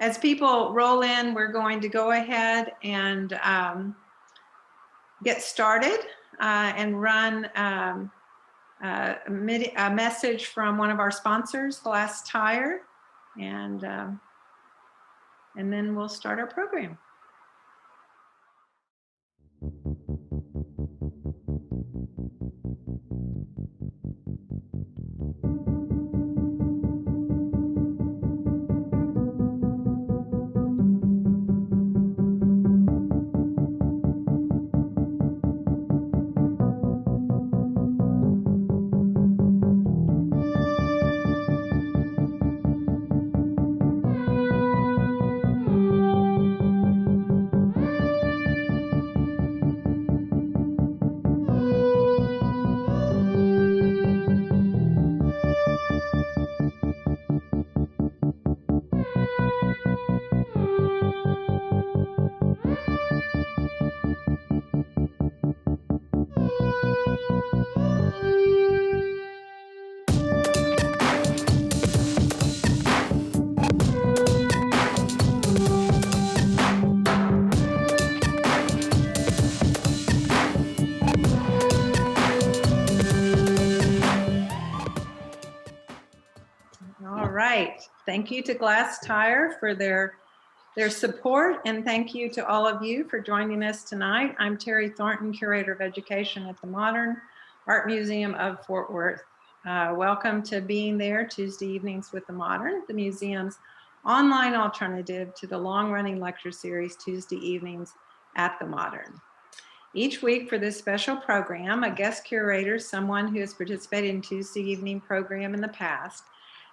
As people roll in, we're going to go ahead and get started and run a message from one of our sponsors, Glass Tire, and then we'll start our program. Thank you to Glass Tire for their support, and thank you to all of you for joining us tonight. I'm Terry Thornton, Curator of Education at the Modern Art Museum of Fort Worth. Welcome to being there Tuesday evenings with the Modern, the museum's online alternative to the long-running lecture series Tuesday evenings at the Modern. Each week for this special program, a guest curator, someone who has participated in Tuesday evening program in the past,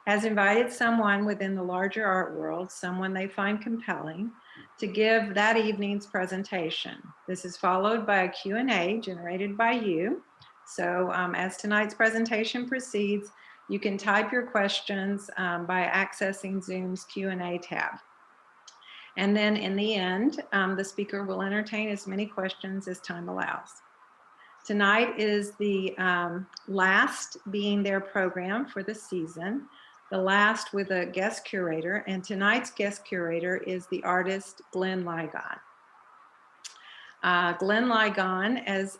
has invited someone within the larger art world, someone they find compelling, to give that evening's presentation. This is followed by a Q&A generated by you. So as tonight's presentation proceeds, you can type your questions by accessing Zoom's Q&A tab. And then in the end, the speaker will entertain as many questions as time allows. Tonight is the last Being There program for the season, the last with a guest curator, and tonight's guest curator is the artist Glenn Ligon. Glenn Ligon, as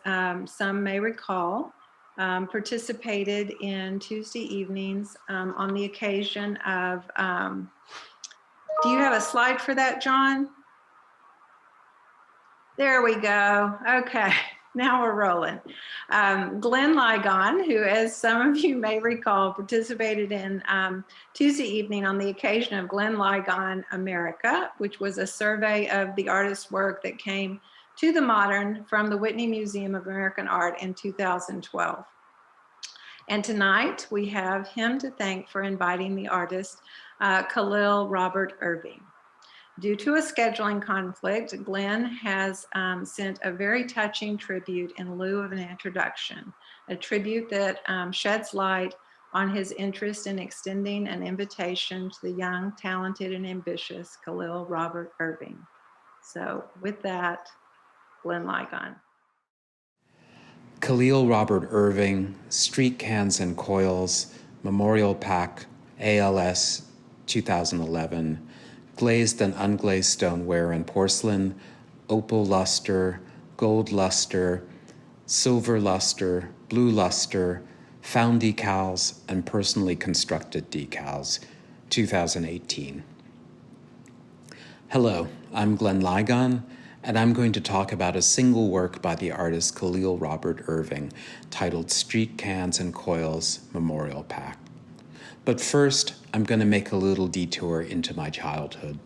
some may recall, participated in Tuesday evenings on the occasion of, do you have a slide for that, John? There we go, okay. Now we're rolling. Glenn Ligon, who, as some of you may recall, participated in Tuesday evening on the occasion of Glenn Ligon America, which was a survey of the artist's work that came to the Modern from the Whitney Museum of American Art in 2012. And tonight we have him to thank for inviting the artist, Kahlil Robert Irving. Due to a scheduling conflict, Glenn has sent a very touching tribute in lieu of an introduction, a tribute that sheds light on his interest in extending an invitation to the young, talented, and ambitious Kahlil Robert Irving. So with that, Glenn Ligon. Kahlil Robert Irving, Street Cans and Coils, Memorial Pack, ALS, 2011. Glazed and unglazed stoneware and porcelain, opal luster, gold luster, silver luster, blue luster, found decals, and personally constructed decals, 2018. Hello, I'm Glenn Ligon, and I'm going to talk about a single work by the artist Kahlil Robert Irving titled Street Cans and Coils Memorial Pack. But first, I'm going to make a little detour into my childhood.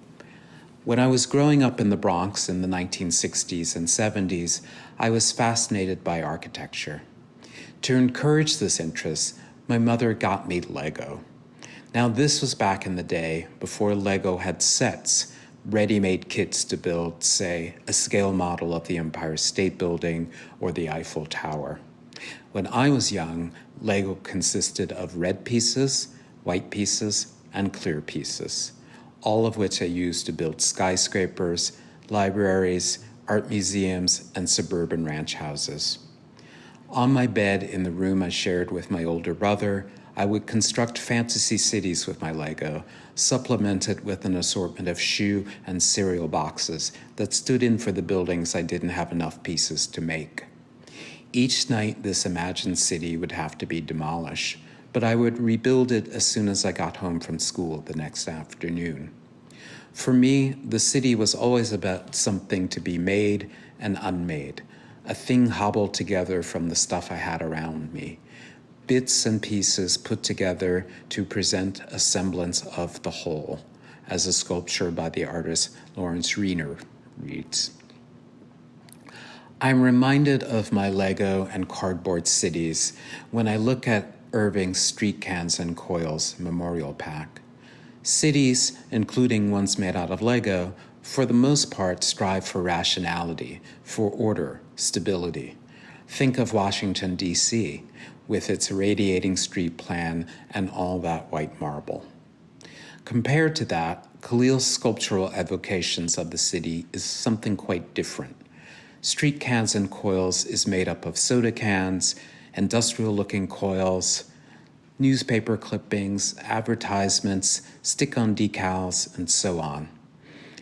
When I was growing up in the Bronx in the 1960s and 70s, I was fascinated by architecture. To encourage this interest, my mother got me Lego. Now, this was back in the day before Lego had sets, ready-made kits to build, say, a scale model of the Empire State Building or the Eiffel Tower. When I was young, Lego consisted of red pieces, white pieces, and clear pieces, all of which I used to build skyscrapers, libraries, art museums, and suburban ranch houses. On my bed in the room I shared with my older brother, I would construct fantasy cities with my Lego, supplemented with an assortment of shoe and cereal boxes that stood in for the buildings I didn't have enough pieces to make. Each night, this imagined city would have to be demolished, but I would rebuild it as soon as I got home from school the next afternoon. For me, the city was always about something to be made and unmade, a thing hobbled together from the stuff I had around me, bits and pieces put together to present a semblance of the whole, as a sculpture by the artist Lawrence Reiner reads. I'm reminded of my Lego and cardboard cities when I look at Irving's Street Cans and Coils memorial pack. Cities, including ones made out of Lego, for the most part strive for rationality, for order, stability. Think of Washington, D.C., with its radiating street plan and all that white marble. Compared to that, Kahlil's sculptural evocations of the city is something quite different. Street Cans and Coils is made up of soda cans, industrial-looking coils, newspaper clippings, advertisements, stick-on decals, and so on.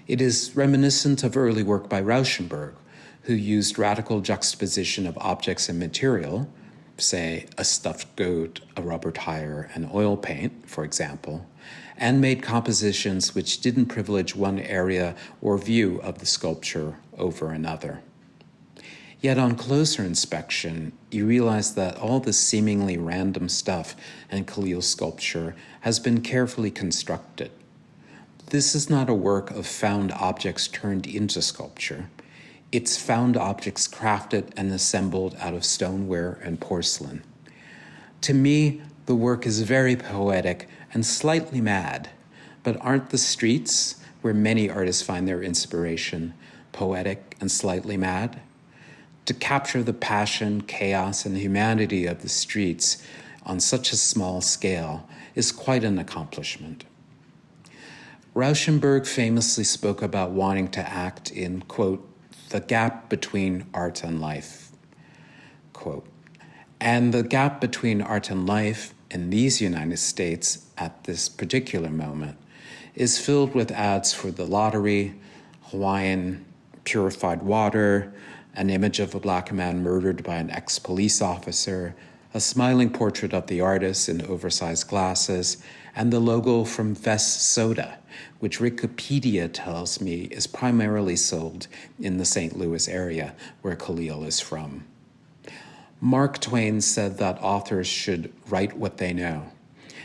It is reminiscent of early work by Rauschenberg, who used radical juxtaposition of objects and material, say a stuffed goat, a rubber tire, and oil paint, for example, and made compositions which didn't privilege one area or view of the sculpture over another. Yet on closer inspection, you realize that all the seemingly random stuff in Kahlil's sculpture has been carefully constructed. This is not a work of found objects turned into sculpture. It's found objects crafted and assembled out of stoneware and porcelain. To me, the work is very poetic and slightly mad, but aren't the streets, where many artists find their inspiration, poetic and slightly mad? To capture the passion, chaos, and humanity of the streets on such a small scale is quite an accomplishment. Rauschenberg famously spoke about wanting to act in, quote, the gap between art and life, quote. And the gap between art and life in these United States at this particular moment is filled with ads for the lottery, Hawaiian purified water, an image of a Black man murdered by an ex-police officer, a smiling portrait of the artist in oversized glasses, and the logo from Vest Soda, which Wikipedia tells me is primarily sold in the St. Louis area, where Kahlil is from. Mark Twain said that authors should write what they know,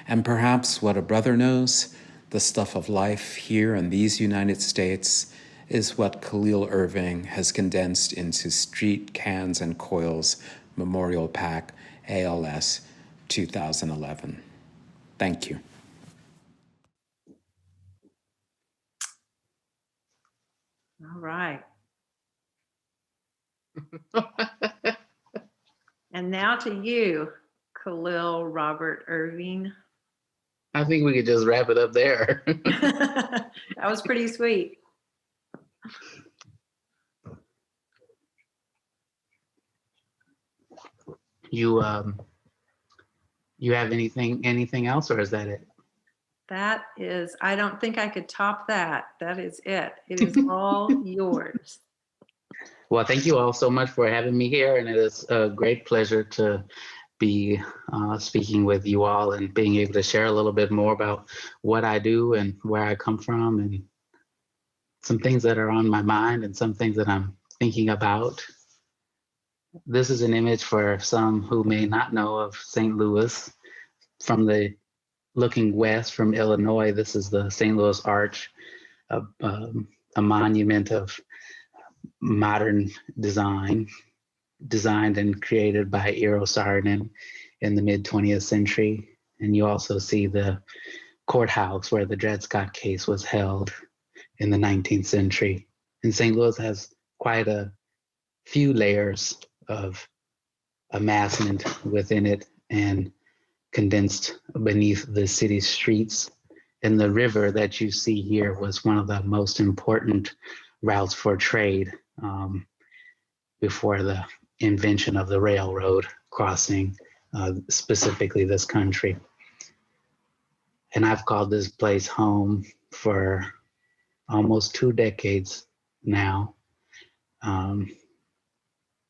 and perhaps what a brother knows, the stuff of life here in these United States, is what Kahlil Irving has condensed into Street Cans and Coils Memorial Pack ALS 2011. Thank you. All right. And now to you, Kahlil Robert Irving. I think we could just wrap it up there. That was pretty sweet. You have anything else, or is that it? That is, I don't think I could top that. That is it. It is all yours. Well, thank you all so much for having me here, and it is a great pleasure to be speaking with you all and being able to share a little bit more about what I do and where I come from, and some things that are on my mind and some things that I'm thinking about. This is an image for some who may not know of St. Louis. From the looking west from Illinois, this is the St. Louis Arch, a monument of modern design, designed and created by Eero Saarinen in the mid-20th century. And you also see the courthouse where the Dred Scott case was held in the 19th century. And St. Louis has quite a few layers of amassment within it and condensed beneath the city's streets. And the river that you see here was one of the most important routes for trade before the invention of the railroad crossing specifically this country. And I've called this place home for almost 2 decades now.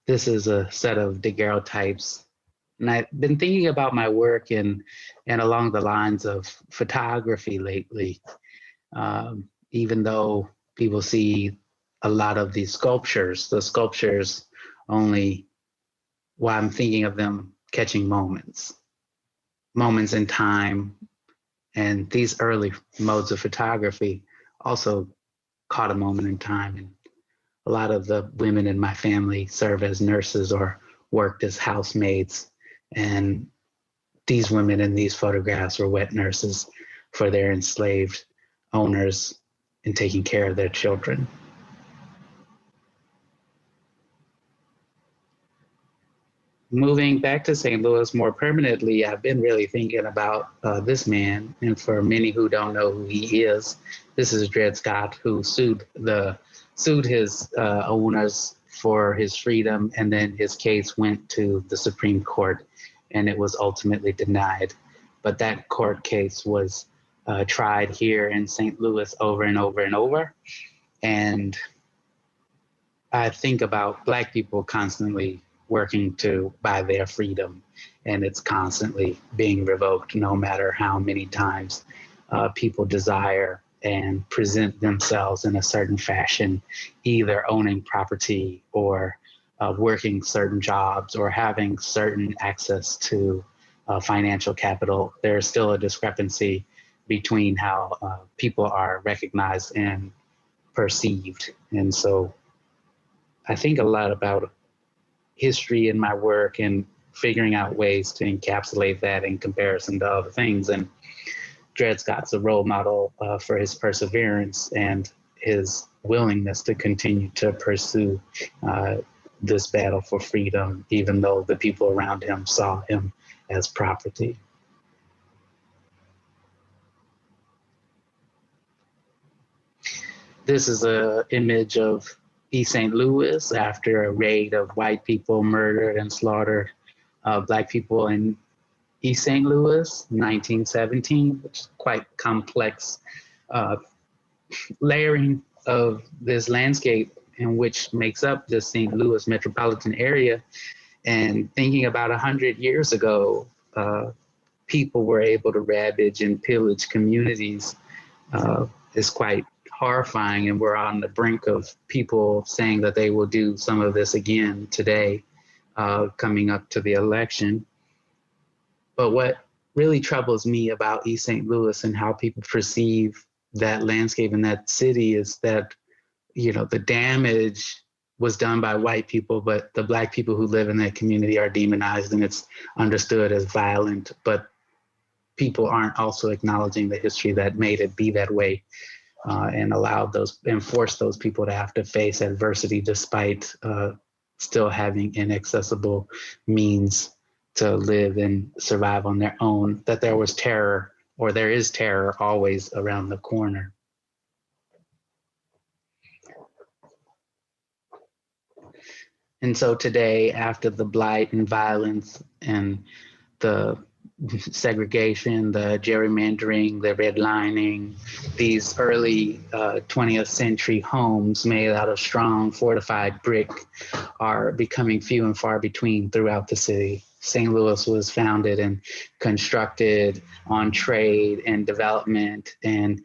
This is a set of daguerreotypes. And I've been thinking about my work and along the lines of photography lately. Even though people see a lot of these sculptures, the sculptures only, well, I'm thinking of them catching moments in time. And these early modes of photography also caught a moment in time. And a lot of the women in my family serve as nurses or worked as housemaids. And these women in these photographs were wet nurses for their enslaved owners in taking care of their children. Moving back to St. Louis more permanently, I've been really thinking about this man. And for many who don't know who he is, this is Dred Scott, who sued his owners for his freedom, and then his case went to the Supreme Court, and it was ultimately denied. But that court case was tried here in St. Louis over and over and over. And I think about Black people constantly working to buy their freedom, and it's constantly being revoked no matter how many times people desire and present themselves in a certain fashion, either owning property or working certain jobs or having certain access to financial capital. There's still a discrepancy between how people are recognized and perceived. And so I think a lot about history in my work and figuring out ways to encapsulate that in comparison to other things. And Dred Scott's a role model for his perseverance and his willingness to continue to pursue this battle for freedom, even though the people around him saw him as property. This is an image of East St. Louis after a raid of white people murdered and slaughtered Black people in East St. Louis, 1917, which is quite complex layering of this landscape in which makes up the St. Louis metropolitan area. And thinking about 100 years ago, people were able to ravage and pillage communities is quite horrifying, and we're on the brink of people saying that they will do some of this again today, coming up to the election. But what really troubles me about East St. Louis and how people perceive that landscape in that city is that, you know, the damage was done by white people, but the Black people who live in that community are demonized, and it's understood as violent. But people aren't also acknowledging the history that made it be that way. And allowed those and forced those people to have to face adversity despite still having inaccessible means to live and survive on their own, that there was terror, or there is terror, always around the corner. And so today, after the blight and violence and the segregation, the gerrymandering, the redlining, these early 20th century homes made out of strong fortified brick are becoming few and far between throughout the city. St. Louis was founded and constructed on trade and development. And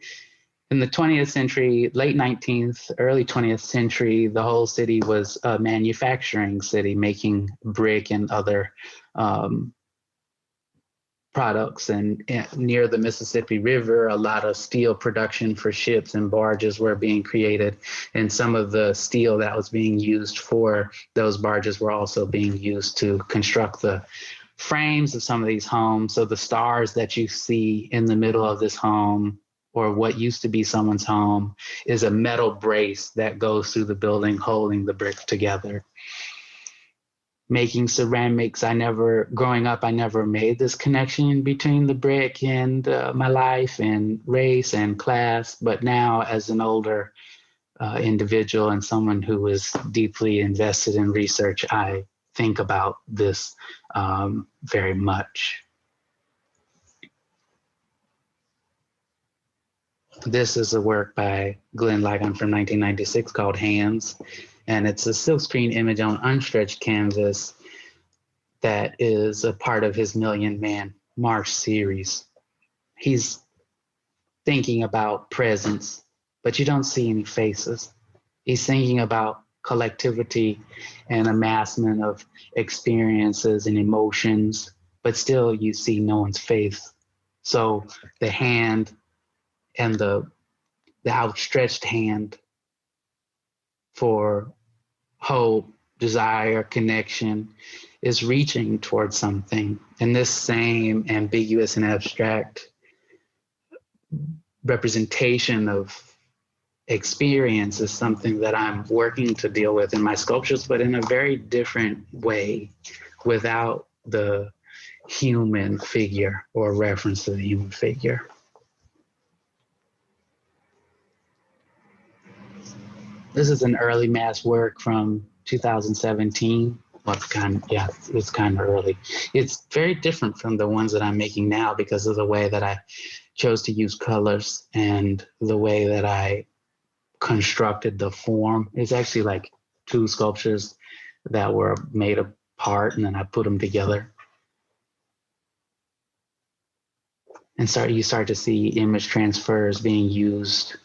in the 20th century, late 19th, early 20th century, the whole city was a manufacturing city, making brick and other products. And near the Mississippi River, a lot of steel production for ships and barges were being created. And some of the steel that was being used for those barges were also being used to construct the frames of some of these homes. So the stars that you see in the middle of this home, or what used to be someone's home, is a metal brace that goes through the building holding the brick together. Making ceramics, growing up, I never made this connection between the brick and my life and race and class. But now, as an older individual and someone who is deeply invested in research, I think about this very much. This is a work by Glenn Ligon from 1996 called Hands, and it's a silkscreen image on unstretched canvas that is a part of his Million Man March series. He's thinking about presence, but you don't see any faces. He's thinking about collectivity and amassment of experiences and emotions, but still you see no one's face. So the hand and the outstretched hand for hope, desire, connection is reaching towards something. And this same ambiguous and abstract representation of experience is something that I'm working to deal with in my sculptures, but in a very different way, without the human figure or reference to the human figure. This is an early mass work from 2017. Well, it's kind of early. It's very different from the ones that I'm making now because of the way that I chose to use colors and the way that I constructed the form. It's actually like two sculptures that were made apart and then I put them together. And you start to see image transfers being used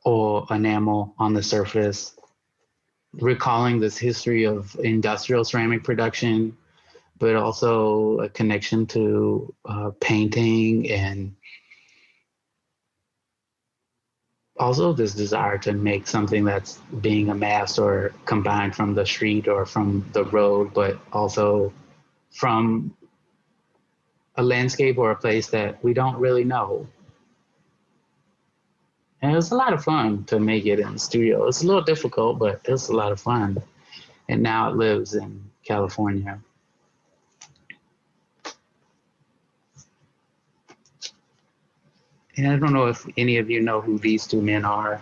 or enamel on the surface, recalling this history of industrial ceramic production, but also a connection to painting and also this desire to make something that's being amassed or combined from the street or from the road, but also from a landscape or a place that we don't really know. And it was a lot of fun to make it in the studio. It's a little difficult, but it's a lot of fun. And now it lives in California. And I don't know if any of you know who these two men are.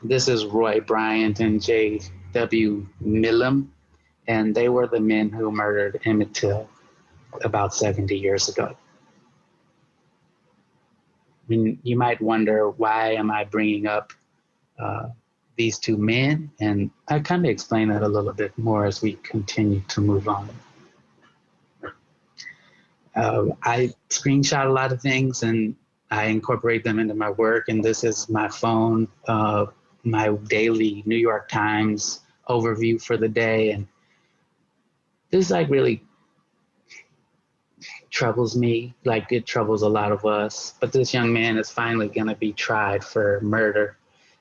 This is Roy Bryant and J.W. Milam, and they were the men who murdered Emmett Till about 70 years ago. I mean, you might wonder, why am I bringing up these two men? And I kind of explain that a little bit more as we continue to move on. I screenshot a lot of things and I incorporate them into my work. And this is my phone, my daily New York Times overview for the day. And this like really troubles me, like it troubles a lot of us. But this young man is finally going to be tried for murder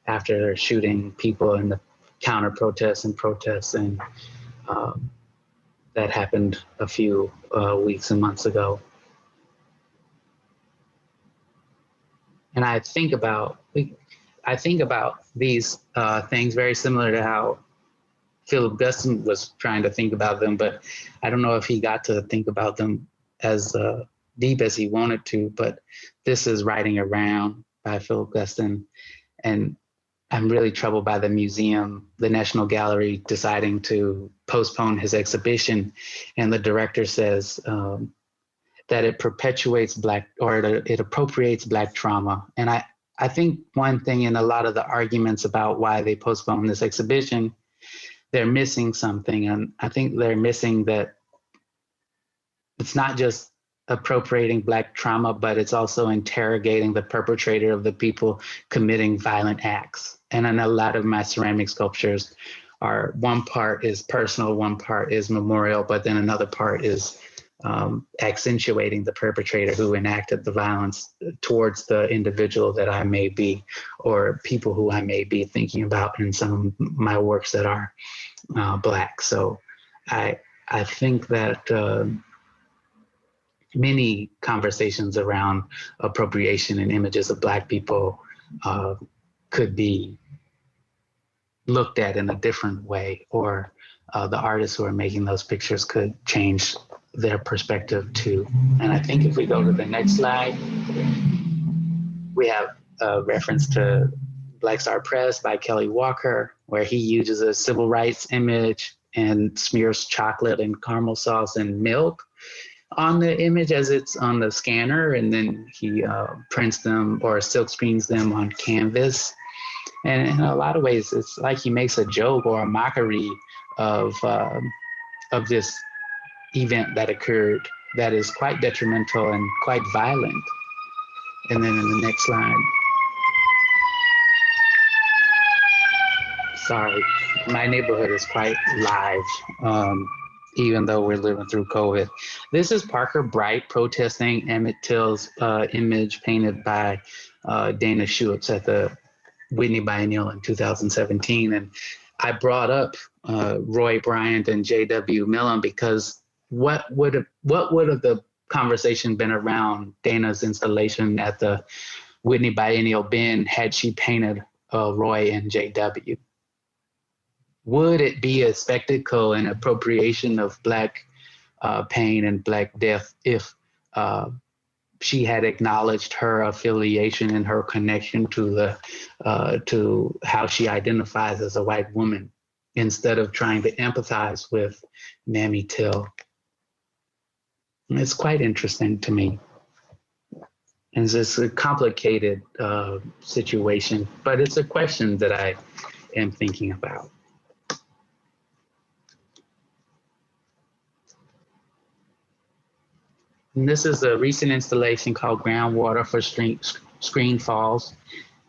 after shooting people in the counter protests and protests. And that happened a few weeks and months ago. And I think about these things very similar to how Philip Guston was trying to think about them, but I don't know if he got to think about them as deep as he wanted to. But this is Riding Around by Philip Guston. And I'm really troubled by the museum, the National Gallery, deciding to postpone his exhibition. And the director says that it perpetuates it appropriates Black trauma. And I think one thing in a lot of the arguments about why they postponed this exhibition, they're missing something. And I think they're missing that it's not just appropriating Black trauma, but it's also interrogating the perpetrator of the people committing violent acts. And in a lot of my ceramic sculptures one part is personal, one part is memorial, but then another part is accentuating the perpetrator who enacted the violence towards the individual that I may be, or people who I may be thinking about in some of my works that are Black. So I think that many conversations around appropriation and images of Black people could be looked at in a different way, or the artists who are making those pictures could change their perspective too. And I think if we go to the next slide, we have a reference to Black Star Press by Kelly Walker, where he uses a civil rights image and smears chocolate and caramel sauce and milk on the image as it's on the scanner, and then he prints them or silk screens them on canvas. And in a lot of ways, it's like he makes a joke or a mockery of this event that occurred that is quite detrimental and quite violent. And then in the next slide, sorry, my neighborhood is quite live, even though we're living through COVID. This is Parker Bright protesting Emmett Till's image painted by Dana Schutz at the Whitney Biennial in 2017. And I brought up Roy Bryant and J.W. Millen because what would have the conversation been around Dana's installation at the Whitney Biennial been had she painted Roy and J.W.? Would it be a spectacle and appropriation of Black pain and Black death if she had acknowledged her affiliation and her connection to how she identifies as a white woman, instead of trying to empathize with Mamie Till? It's quite interesting to me. And it's a complicated situation, but it's a question that I am thinking about. And this is a recent installation called Groundwater for Screen Falls.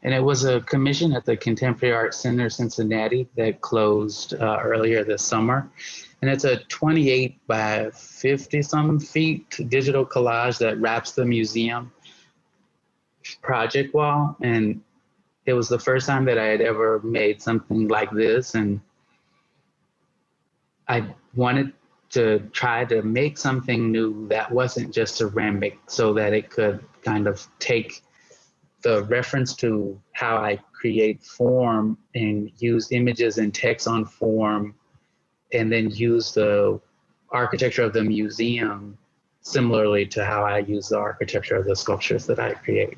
And it was a commission at the Contemporary Arts Center Cincinnati that closed earlier this summer. And it's a 28 by 50 some feet digital collage that wraps the museum project wall. And it was the first time that I had ever made something like this. And I wanted to try to make something new that wasn't just ceramic, so that it could kind of take the reference to how I create form and use images and text on form, and then use the architecture of the museum similarly to how I use the architecture of the sculptures that I create.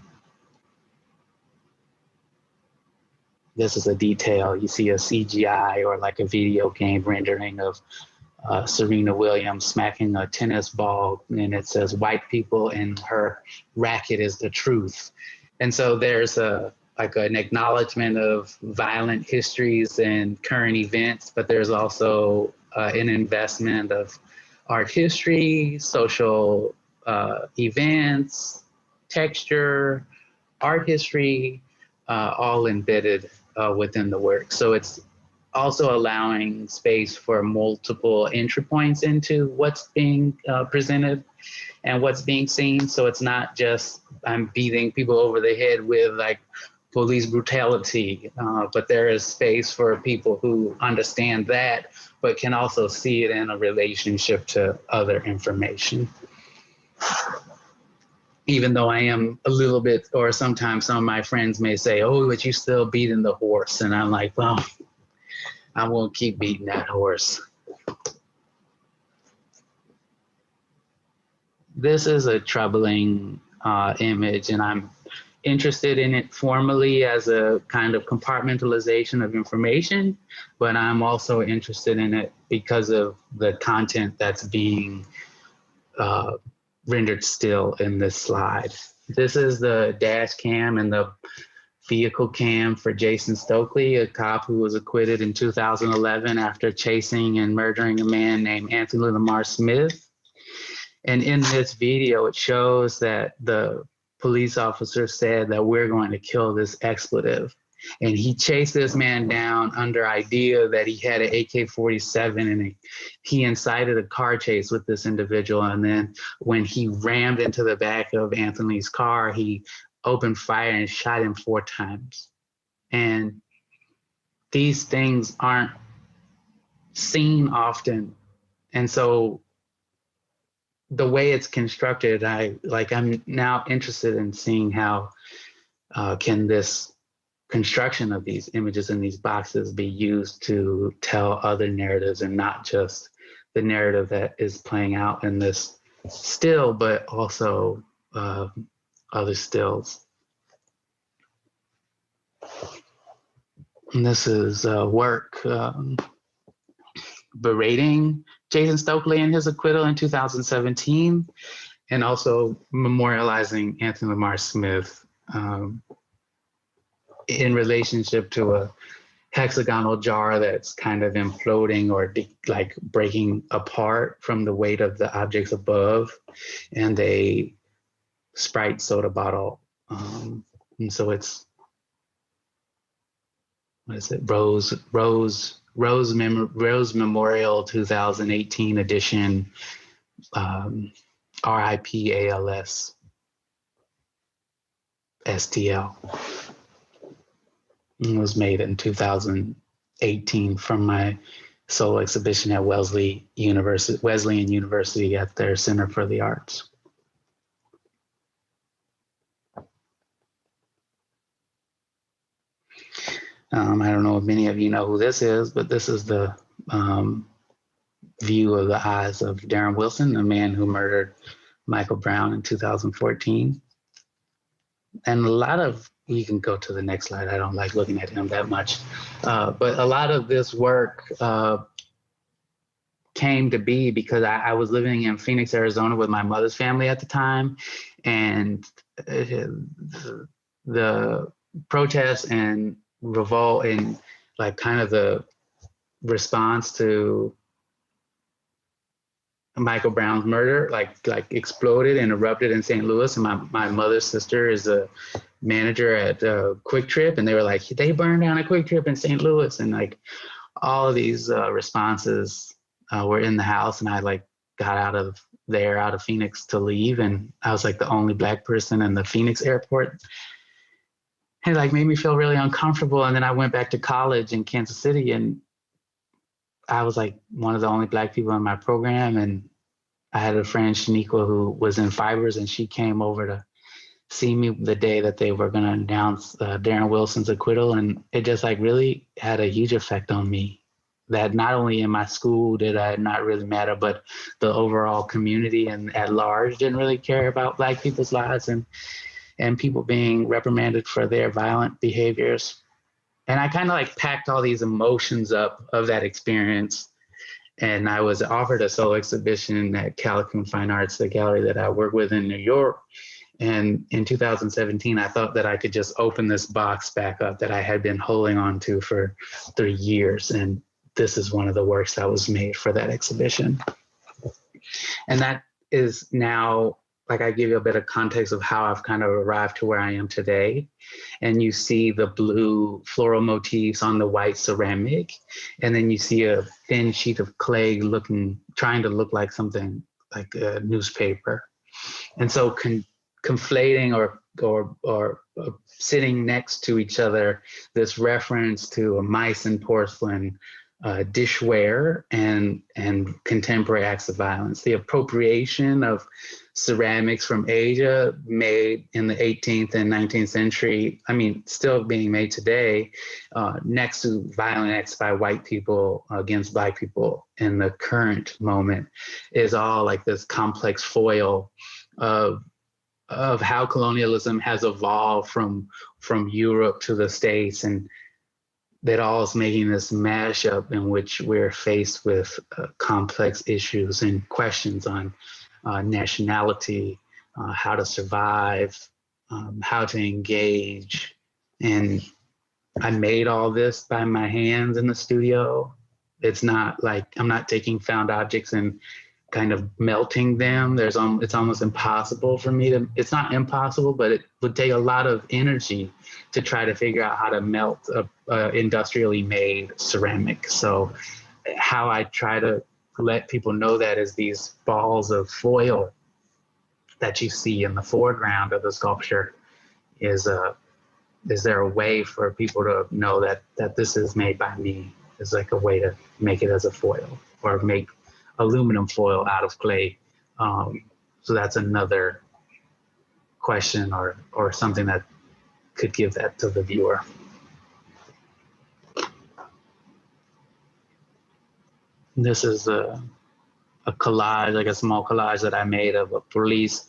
This is a detail. You see a CGI or like a video game rendering of Serena Williams smacking a tennis ball, and it says white people and her racket is the truth. And so there's an acknowledgement of violent histories and current events, but there's also an investment of art history, social events, texture, art history, all embedded within the work. So it's also allowing space for multiple entry points into what's being presented and what's being seen. So it's not just I'm beating people over the head with like police brutality, but there is space for people who understand that, but can also see it in a relationship to other information. Even though I am a little bit, or sometimes some of my friends may say, oh, but you still beating the horse. And I'm like, well, I won't keep beating that horse. This is a troubling image, and I'm interested in it formally as a kind of compartmentalization of information, but I'm also interested in it because of the content that's being rendered still in this slide. This is the dash cam and the vehicle cam for Jason Stokely, a cop who was acquitted in 2011 after chasing and murdering a man named Anthony Lamar Smith. And in this video, it shows that the police officer said that we're going to kill this expletive. And he chased this man down under idea that he had an AK-47, and he incited a car chase with this individual. And then when he rammed into the back of Anthony's car, he opened fire and shot him 4 times. And these things aren't seen often. And so the way it's constructed, I'm now interested in seeing how can this construction of these images in these boxes be used to tell other narratives, and not just the narrative that is playing out in this still, but also other stills. And this is work berating Jason Stokely and his acquittal in 2017, and also memorializing Anthony Lamar Smith in relationship to a hexagonal jar that's kind of imploding or like breaking apart from the weight of the objects above, and a Sprite soda bottle. And so it's, what is it? Rose Memorial 2018 edition, RIP ALS STL. It was made in 2018 from my solo exhibition at Wesleyan University at their Center for the Arts. I don't know if many of you know who this is, but this is the view of the eyes of Darren Wilson, the man who murdered Michael Brown in 2014. And a lot of, you can go to the next slide. I don't like looking at him that much. But a lot of this work came to be because I was living in Phoenix, Arizona with my mother's family at the time. And the protests and revolt and like kind of the response to Michael Brown's murder like exploded and erupted in St. Louis. And my mother's sister is a manager at Quick Trip, and they were like, they burned down a Quick Trip in St. Louis. And like all of these responses were in the house, and I like got out of Phoenix to leave, and I was like the only Black person in the Phoenix airport. It like made me feel really uncomfortable. And then I went back to college in Kansas City, and I was like one of the only Black people in my program. And I had a friend, Shaniqua, who was in fibers, and she came over to see me the day that they were going to announce Darren Wilson's acquittal. And it just like really had a huge effect on me, that not only in my school did I not really matter, but the overall community and at large didn't really care about Black people's lives and people being reprimanded for their violent behaviors. And I kind of like packed all these emotions up of that experience. And I was offered a solo exhibition at Calicoon Fine Arts, the gallery that I work with in New York. And in 2017, I thought that I could just open this box back up that I had been holding on to for 3 years. And this is one of the works that was made for that exhibition. And that is now, like, I give you a bit of context of how I've kind of arrived to where I am today. And you see the blue floral motifs on the white ceramic. And then you see a thin sheet of clay trying to look like something like a newspaper. And so conflating or sitting next to each other, this reference to a mice and porcelain, dishware and contemporary acts of violence, the appropriation of ceramics from Asia made in the 18th and 19th century, I mean, still being made today, next to violent acts by white people against Black people in the current moment, is all like this complex foil of how colonialism has evolved from Europe to the States, and that all is making this mashup in which we're faced with complex issues and questions on nationality, how to survive, how to engage. And I made all this by my hands in the studio. It's not like I'm not taking found objects and kind of melting them. It's almost impossible for me to, it's not impossible, but it would take a lot of energy to try to figure out how to melt a industrially made ceramic. So how I try to let people know that is these balls of foil that you see in the foreground of the sculpture is there a way for people to know that this is made by me? Is like a way to make it as a foil or make aluminum foil out of clay. So that's another question or something that could give that to the viewer. This is a collage, like a small collage that I made of a police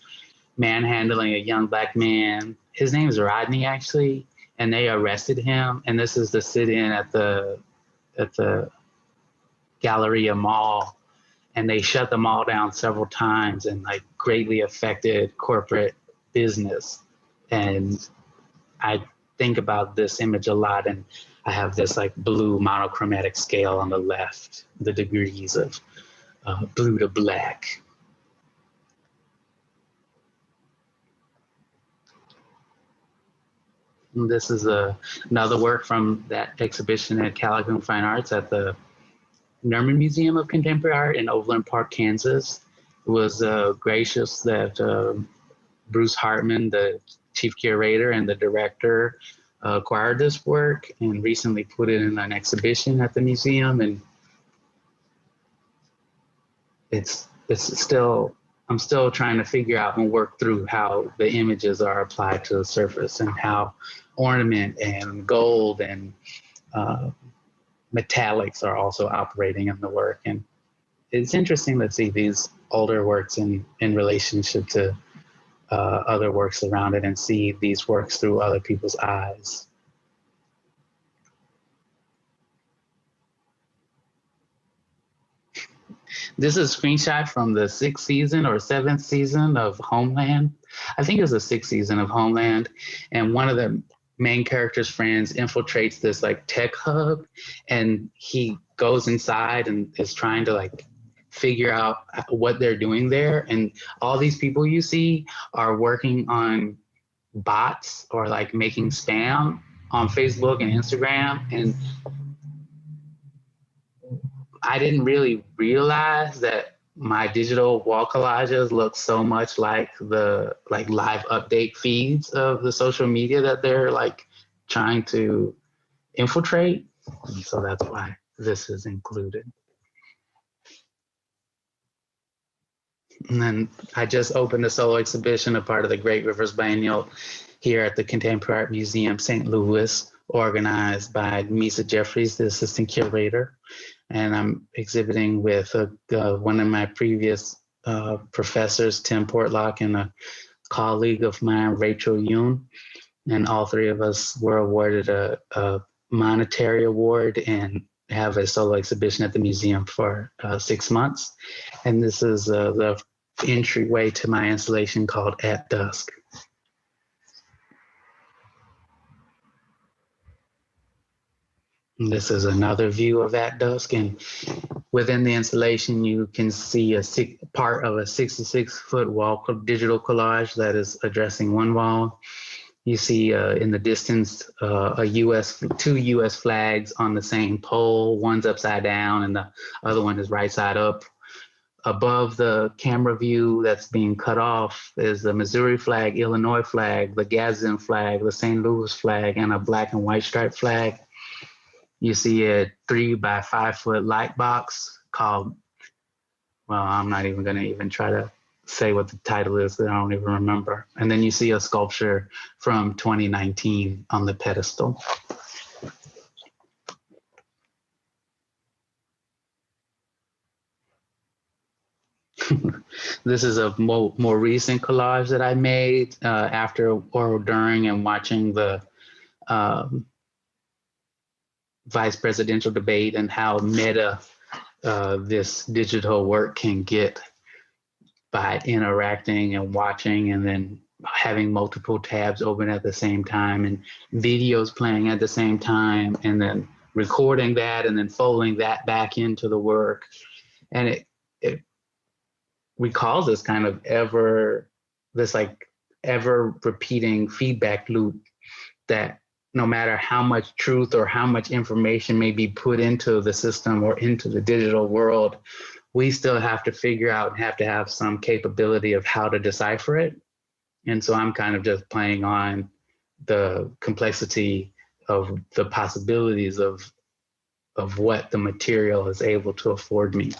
manhandling a young Black man. His name is Rodney, actually, and they arrested him. And this is the sit-in at the Galleria Mall. and they shut them all down several times and like greatly affected corporate business. And I think about this image a lot, and I have this like blue monochromatic scale on the left, the degrees of blue to black. And this is another work from that exhibition at Kahlil Fine Arts at the Nerman Museum of Contemporary Art in Overland Park, Kansas. It was gracious that Bruce Hartman, the chief curator and the director, acquired this work and recently put it in an exhibition at the museum. And I'm still trying to figure out and work through how the images are applied to the surface and how ornament and gold and metallics are also operating in the work. And it's interesting to see these older works in relationship to other works around it and see these works through other people's eyes. This is a screenshot from the 6th season or 7th season of Homeland. I think it's the 6th season of Homeland. And one of the main character's friends infiltrates this like tech hub, and he goes inside and is trying to like figure out what they're doing there. And all these people you see are working on bots or like making spam on Facebook and Instagram. And I didn't really realize that my digital wall collages look so much like the like live update feeds of the social media that they're like trying to infiltrate. And so that's why this is included. And then I just opened a solo exhibition, a part of the Great Rivers Biennial here at the Contemporary Art Museum, St. Louis, organized by Misa Jeffries, the assistant curator. And I'm exhibiting with one of my previous professors, Tim Portlock, and a colleague of mine, Rachel Yoon. And all three of us were awarded a monetary award and have a solo exhibition at the museum for 6 months. And this is the entryway to my installation called At Dusk. And this is another view of At Dusk, and within the installation, you can see part of a 66-foot wall digital collage that is addressing one wall. You see in the distance two U.S. flags on the same pole. One's upside down, and the other one is right side up. Above the camera view that's being cut off is the Missouri flag, Illinois flag, the Gadsden flag, the St. Louis flag, and a black and white striped flag. You see a 3 by 5 foot light box called, well, I'm not even gonna even try to say what the title is, I don't even remember. And then you see a sculpture from 2019 on the pedestal. This is a more recent collage that I made after or during and watching the vice presidential debate and how meta this digital work can get by interacting and watching and then having multiple tabs open at the same time and videos playing at the same time and then recording that and then folding that back into the work. And it recalls this kind of ever repeating feedback loop that no matter how much truth or how much information may be put into the system or into the digital world, we still have to figure out and have to have some capability of how to decipher it. And so I'm kind of just playing on the complexity of the possibilities of what the material is able to afford me.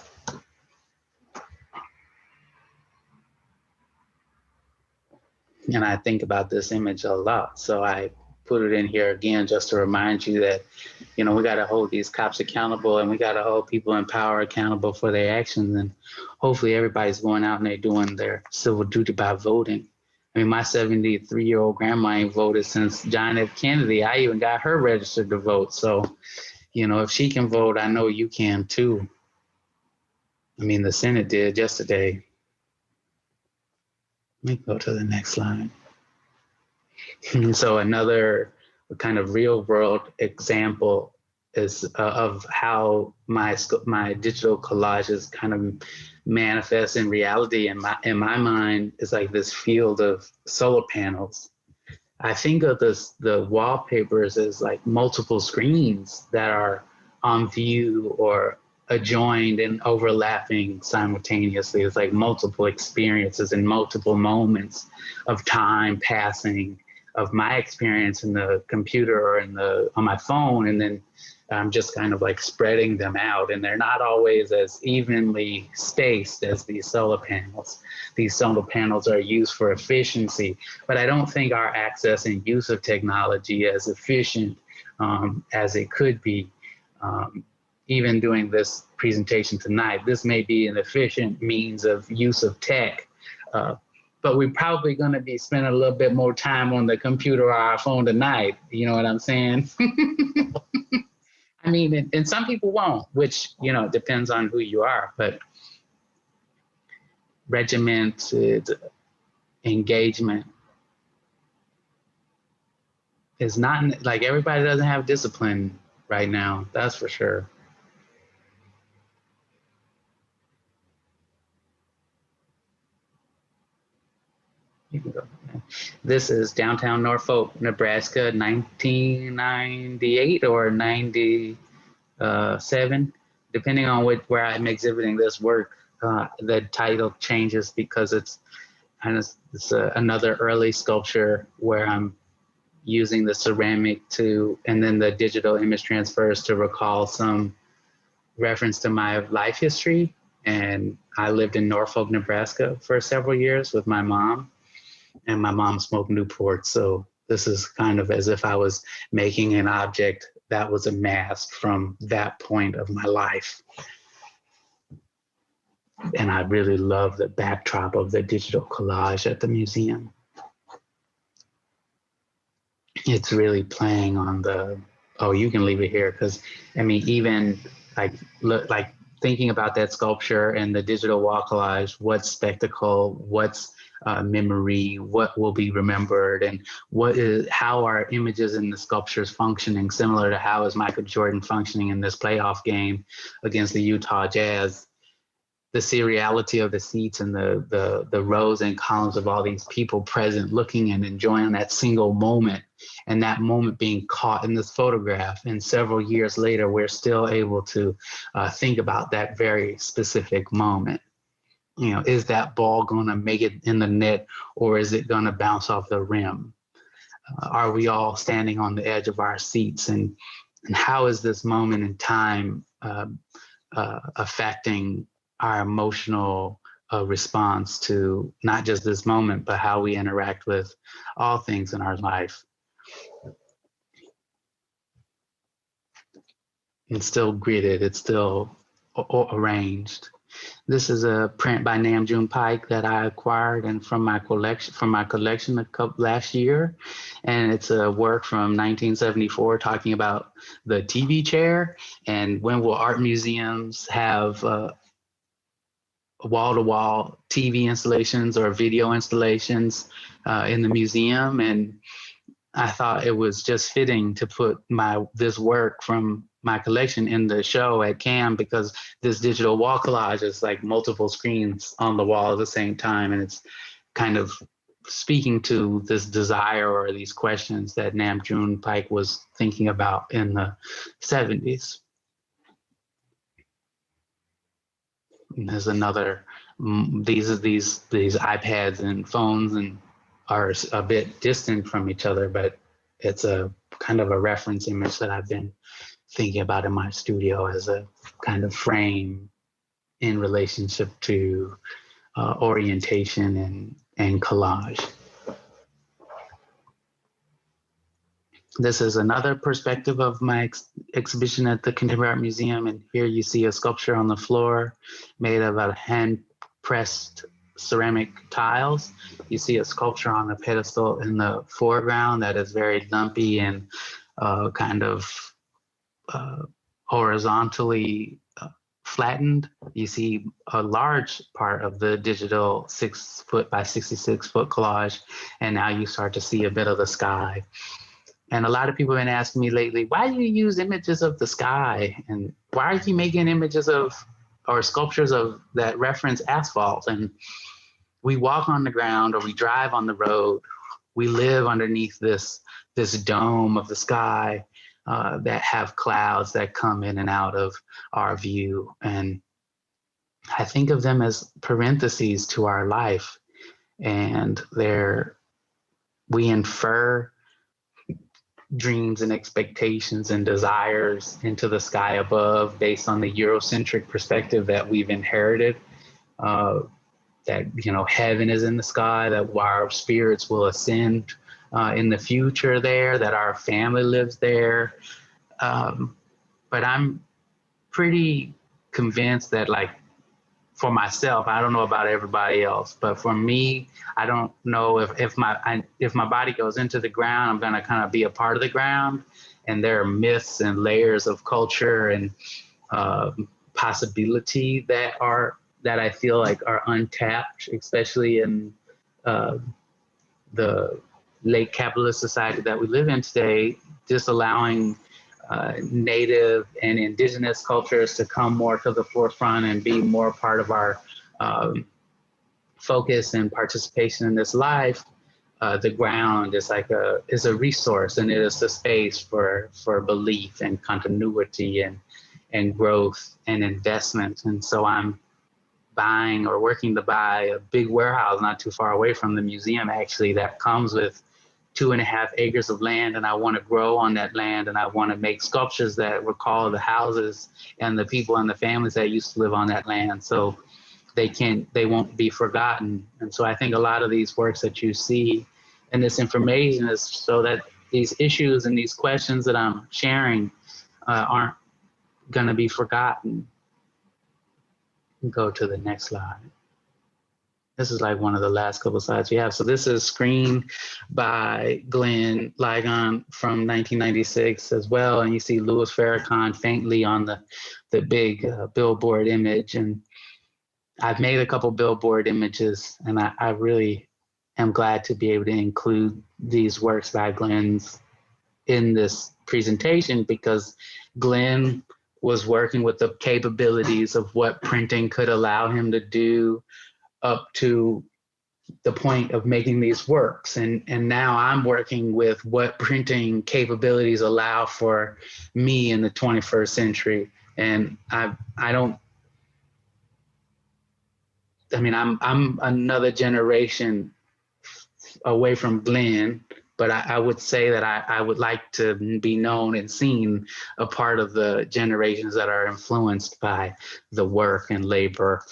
And I think about this image a lot. So I put it in here again just to remind you that, you know, we got to hold these cops accountable and we got to hold people in power accountable for their actions. And hopefully everybody's going out and they're doing their civil duty by voting. I mean, my 73-year-old grandma ain't voted since John F. Kennedy. I even got her registered to vote. So, you know, if she can vote, I know you can too. I mean, the Senate did yesterday. Let me go to the next slide. So another kind of real world example is of how my digital collages kind of manifest in reality in my mind is like this field of solar panels. I think of the wallpapers as like multiple screens that are on view or adjoined and overlapping simultaneously. It's like multiple experiences and multiple moments of time passing of my experience in the computer or on my phone, and then I'm just kind of like spreading them out, and they're not always as evenly spaced as these solar panels. These solar panels are used for efficiency, but I don't think our access and use of technology as efficient as it could be. Even doing this presentation tonight, this may be an efficient means of use of tech, but we're probably going to be spending a little bit more time on the computer or our phone tonight. You know what I'm saying? I mean, and some people won't, which, you know, depends on who you are, but regimented engagement is not like everybody doesn't have discipline right now. That's for sure. You can go. This is downtown Norfolk, Nebraska, 1998 or 97, depending on where I'm exhibiting this work. The title changes because it's another early sculpture where I'm using the ceramic and then the digital image transfers to recall some reference to my life history. And I lived in Norfolk, Nebraska for several years with my mom. And my mom smoked Newport. So this is kind of as if I was making an object that was amassed from that point of my life. And I really love the backdrop of the digital collage at the museum. It's really playing on you can leave it here, because I mean, even like thinking about that sculpture and the digital wall collage, what's spectacle, what's memory, what will be remembered, and how are images in the sculptures functioning, similar to how is Michael Jordan functioning in this playoff game against the Utah Jazz. The seriality of the seats and the rows and columns of all these people present, looking and enjoying that single moment, and that moment being caught in this photograph. And several years later, we're still able to think about that very specific moment. You know, is that ball going to make it in the net, or is it going to bounce off the rim? Are we all standing on the edge of our seats? And how is this moment in time affecting our emotional response to not just this moment, but how we interact with all things in our life? It's still gridded, it's still arranged. This is a print by Nam June Paik that I acquired and from my collection last year, and it's a work from 1974 talking about the TV chair and when will art museums have wall-to-wall TV installations or video installations in the museum. And I thought it was just fitting to put this work from my collection in the show at CAM, because this digital wall collage is like multiple screens on the wall at the same time, and it's kind of speaking to this desire or these questions that Nam June Paik was thinking about in the 70s. And there's another, these iPads and phones and are a bit distant from each other, but it's a kind of a reference image that I've been thinking about in my studio as a kind of frame in relationship to orientation and collage. This is another perspective of my exhibition at the Contemporary Art Museum, and here you see a sculpture on the floor made of a hand-pressed ceramic tiles. You see a sculpture on a pedestal in the foreground that is very lumpy and kind of horizontally flattened. You see a large part of the digital 6 foot by 66 foot collage, and now you start to see a bit of the sky. And a lot of people have been asking me lately, why do you use images of the sky? And why are you making images of, or sculptures of, that reference asphalt? And we walk on the ground, or we drive on the road. We live underneath this dome of the sky that have clouds that come in and out of our view. And I think of them as parentheses to our life. And we infer dreams and expectations and desires into the sky above based on the Eurocentric perspective that we've inherited. That, you know, heaven is in the sky, that our spirits will ascend in the future there, that our family lives there. But I'm pretty convinced that, like, for myself, I don't know about everybody else, but for me, I don't know if my body goes into the ground, I'm gonna kind of be a part of the ground. And there are myths and layers of culture and possibility that I feel like are untapped, especially in the late capitalist society that we live in today, disallowing native and indigenous cultures to come more to the forefront and be more part of our focus and participation in this life. The ground is is a resource, and it is a space for belief and continuity and growth and investment. And so I'm buying or working to buy a big warehouse not too far away from the museum, actually, that comes with 2.5 acres of land, and I want to grow on that land, and I want to make sculptures that recall the houses and the people and the families that used to live on that land, so they won't be forgotten. And so I think a lot of these works that you see and this information is so that these issues and these questions that I'm sharing aren't going to be forgotten. Go to the next slide. This is like one of the last couple of slides we have. So this is Screen by Glenn Ligon from 1996 as well. And you see Louis Farrakhan faintly on the big billboard image. And I've made a couple billboard images, and I really am glad to be able to include these works by Glenn's in this presentation, because Glenn was working with the capabilities of what printing could allow him to do up to the point of making these works. And now I'm working with what printing capabilities allow for me in the 21st century. And I'm another generation away from Glenn, but I would say that I would like to be known and seen a part of the generations that are influenced by the work and labor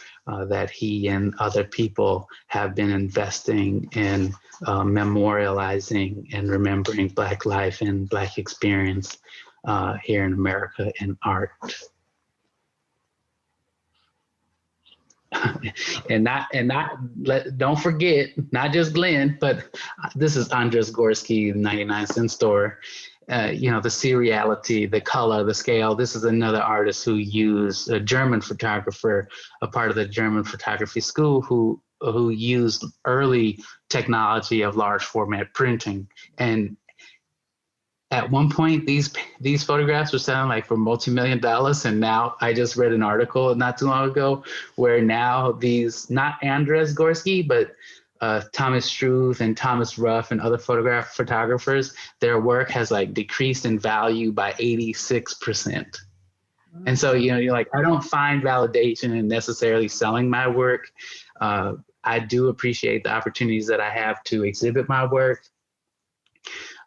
that he and other people have been investing in memorializing and remembering Black life and Black experience here in America in art. Don't forget, not just Glenn, but this is Andres Gorski, 99-cent store. The seriality, the color, the scale. This is another artist who used a German photographer, a part of the German photography school, who used early technology of large format printing. And at one point, these photographs were selling like for multi-million dollars, and now I just read an article not too long ago where now these, not Andres Gorski, but Thomas Struve and Thomas Ruff and other photographers, their work has like decreased in value by 86%. And so, you're like, I don't find validation in necessarily selling my work. I do appreciate the opportunities that I have to exhibit my work.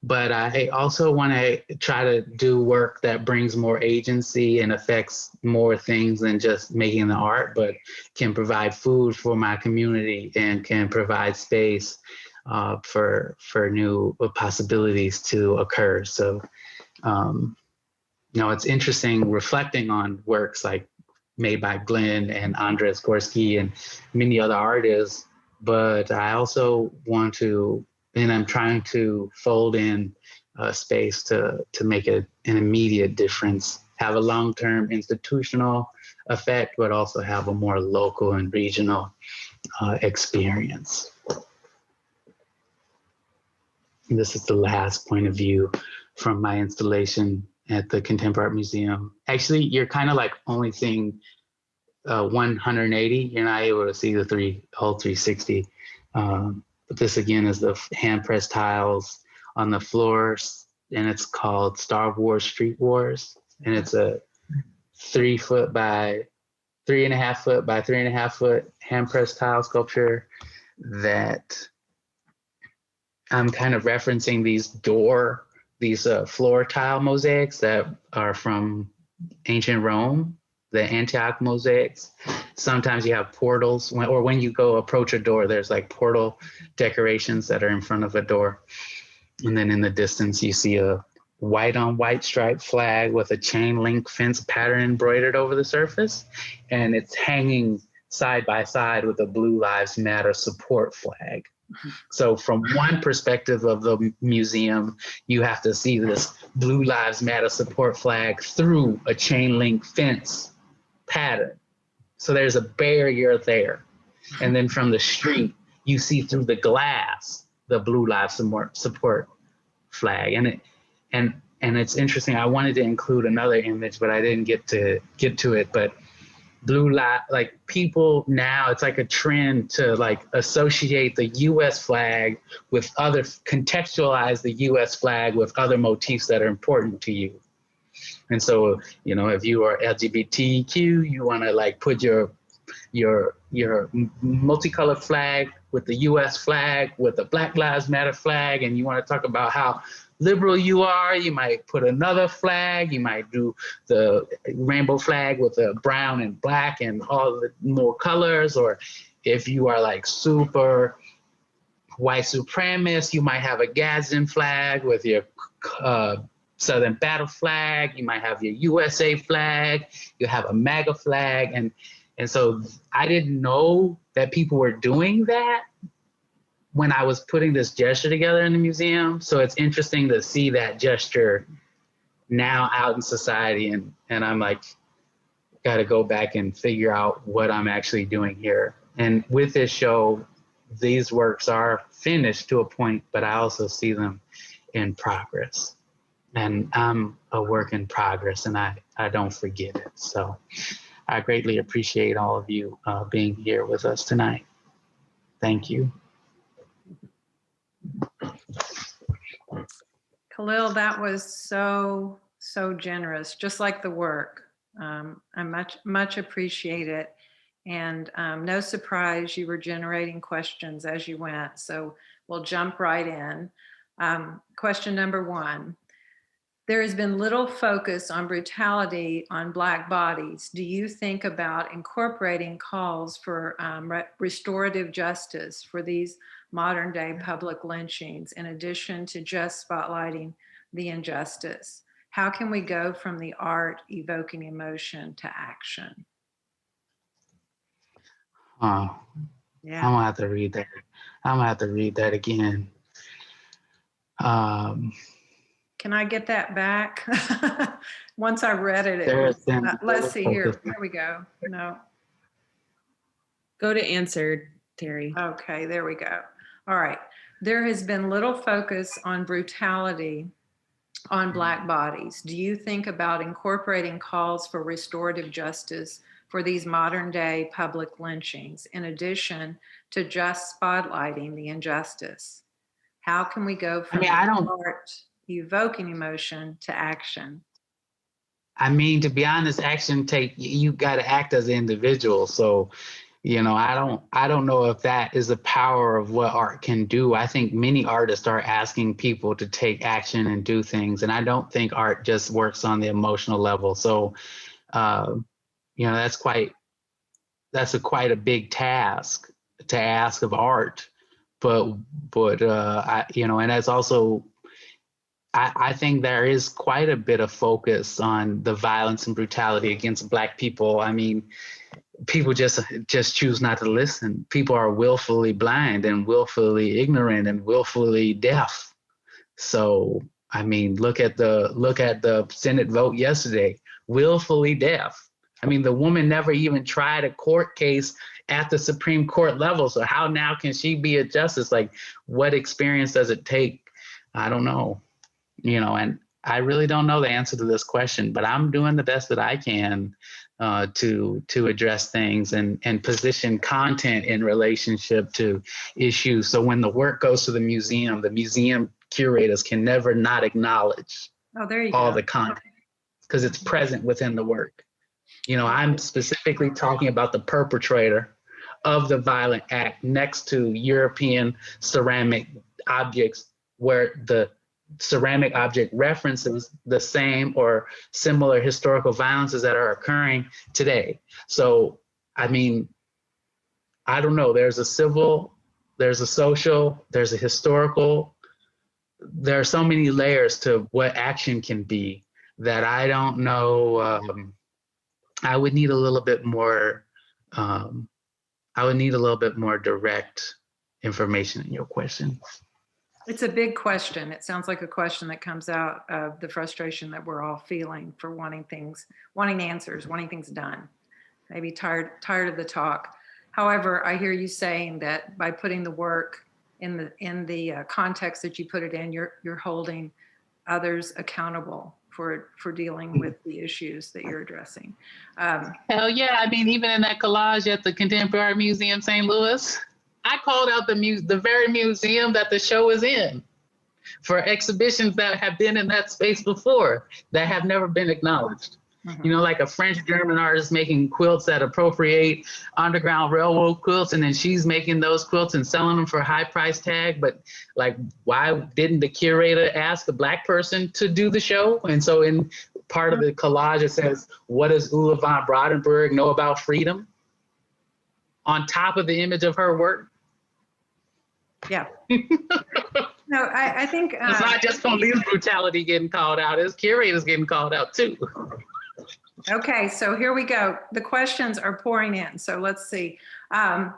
But I also want to try to do work that brings more agency and affects more things than just making the art, but can provide food for my community and can provide space for new possibilities to occur. So, it's interesting reflecting on works like made by Glenn and Andres Gorski and many other artists, but I also want to, and I'm trying to fold in space to make an immediate difference have a long-term institutional effect, but also have a more local and regional experience. This is the last point of view from my installation at the Contemporary Art Museum. Actually, you're kind of like only seeing 180. You're not able to see the whole 360. But this again is the hand pressed tiles on the floors, and it's called Star Wars Street Wars, and it's a 3 foot by 3.5 foot by 3.5 foot hand pressed tile sculpture that I'm kind of referencing these floor tile mosaics that are from ancient Rome, the Antioch mosaics. Sometimes you have portals, when you go approach a door, there's like portal decorations that are in front of a door. And then in the distance, you see a white on white striped flag with a chain link fence pattern embroidered over the surface. And it's hanging side by side with a Blue Lives Matter support flag. So from one perspective of the museum, you have to see this Blue Lives Matter support flag through a chain link fence pattern. So there's a barrier there. And then from the street, you see through the glass, the Blue Lives support flag. And it's interesting. I wanted to include another image, but I didn't get to it. But like people now, it's like a trend to like associate the U.S. flag with contextualize the U.S. flag with other motifs that are important to you. And so, if you are LGBTQ, you want to like put your multicolored flag with the U.S. flag, with the Black Lives Matter flag, and you want to talk about how liberal you are, you might put another flag, you might do the rainbow flag with the brown and black and all the more colors, or if you are like super white supremacist, you might have a Gadsden flag with your Southern Battle flag, you might have your USA flag, you have a MAGA flag, and so I didn't know that people were doing that when I was putting this gesture together in the museum. So it's interesting to see that gesture now out in society. And I'm like, got to go back and figure out what I'm actually doing here. And with this show, these works are finished to a point, but I also see them in progress. And I'm a work in progress, and I don't forget it. So I greatly appreciate all of you being here with us tonight. Thank you. Kahlil, that was so generous, just like the work. I much appreciate it. And no surprise, you were generating questions as you went. So we'll jump right in. Question number 1. There has been little focus on brutality on Black bodies. Do you think about incorporating calls for restorative justice for these modern day public lynchings, in addition to just spotlighting the injustice? How can we go from the art evoking emotion to action? Oh, yeah. I'm gonna have to read that. I'm gonna have to read that again. Can I get that back? Once I read it, let's see here. Here we go. No. Go to answer, Terry. Okay, there we go. All right. There has been little focus on brutality on Black bodies. Do you think about incorporating calls for restorative justice for these modern day public lynchings, in addition to just spotlighting the injustice? How can we go from art evoking emotion to action? I mean, to be honest, you got to act as an individual. So, I don't know if that is the power of what art can do. I think many artists are asking people to take action and do things. And I don't think art just works on the emotional level. So, that's quite a big task to ask of art. But and that's also, I think there is quite a bit of focus on the violence and brutality against Black people. I mean, people just choose not to listen. People are willfully blind and willfully ignorant and willfully deaf. So, I mean, look at the Senate vote yesterday. willfully deaf. I mean, the woman never even tried a court case at the Supreme Court level. So how now can she be a justice? Like, what experience does it take? I don't know, and I really don't know the answer to this question, but I'm doing the best that I can to address things and position content in relationship to issues. So when the work goes to the museum curators can never not acknowledge all the content because it's present within the work. I'm specifically talking about the perpetrator of the violent act next to European ceramic objects where the ceramic object references the same or similar historical violences that are occurring today. So, I mean, I don't know. There's a civil, there's a social, there's a historical. There are so many layers to what action can be that I don't know. I would need a little bit more. I would need a little bit more direct information in your question. It's a big question. It sounds like a question that comes out of the frustration that we're all feeling for wanting answers, wanting things done, maybe tired of the talk. However, I hear you saying that by putting the work in the context that you put it in, you're holding others accountable for dealing with the issues that you're addressing. Hell yeah. I mean, even in that collage at the Contemporary Museum, St. Louis, I called out the very museum that the show is in for exhibitions that have been in that space before that have never been acknowledged. Mm-hmm. Like a French-German artist making quilts that appropriate Underground Railroad quilts, and then she's making those quilts and selling them for a high price tag. But like, why didn't the curator ask a Black person to do the show? And so in part of the collage, it says, what does Ulla von Brandenburg know about freedom? On top of the image of her work. Yeah. No, I think it's not just police brutality getting called out, it's curators getting called out too. Okay, so here we go. The questions are pouring in, so let's see. I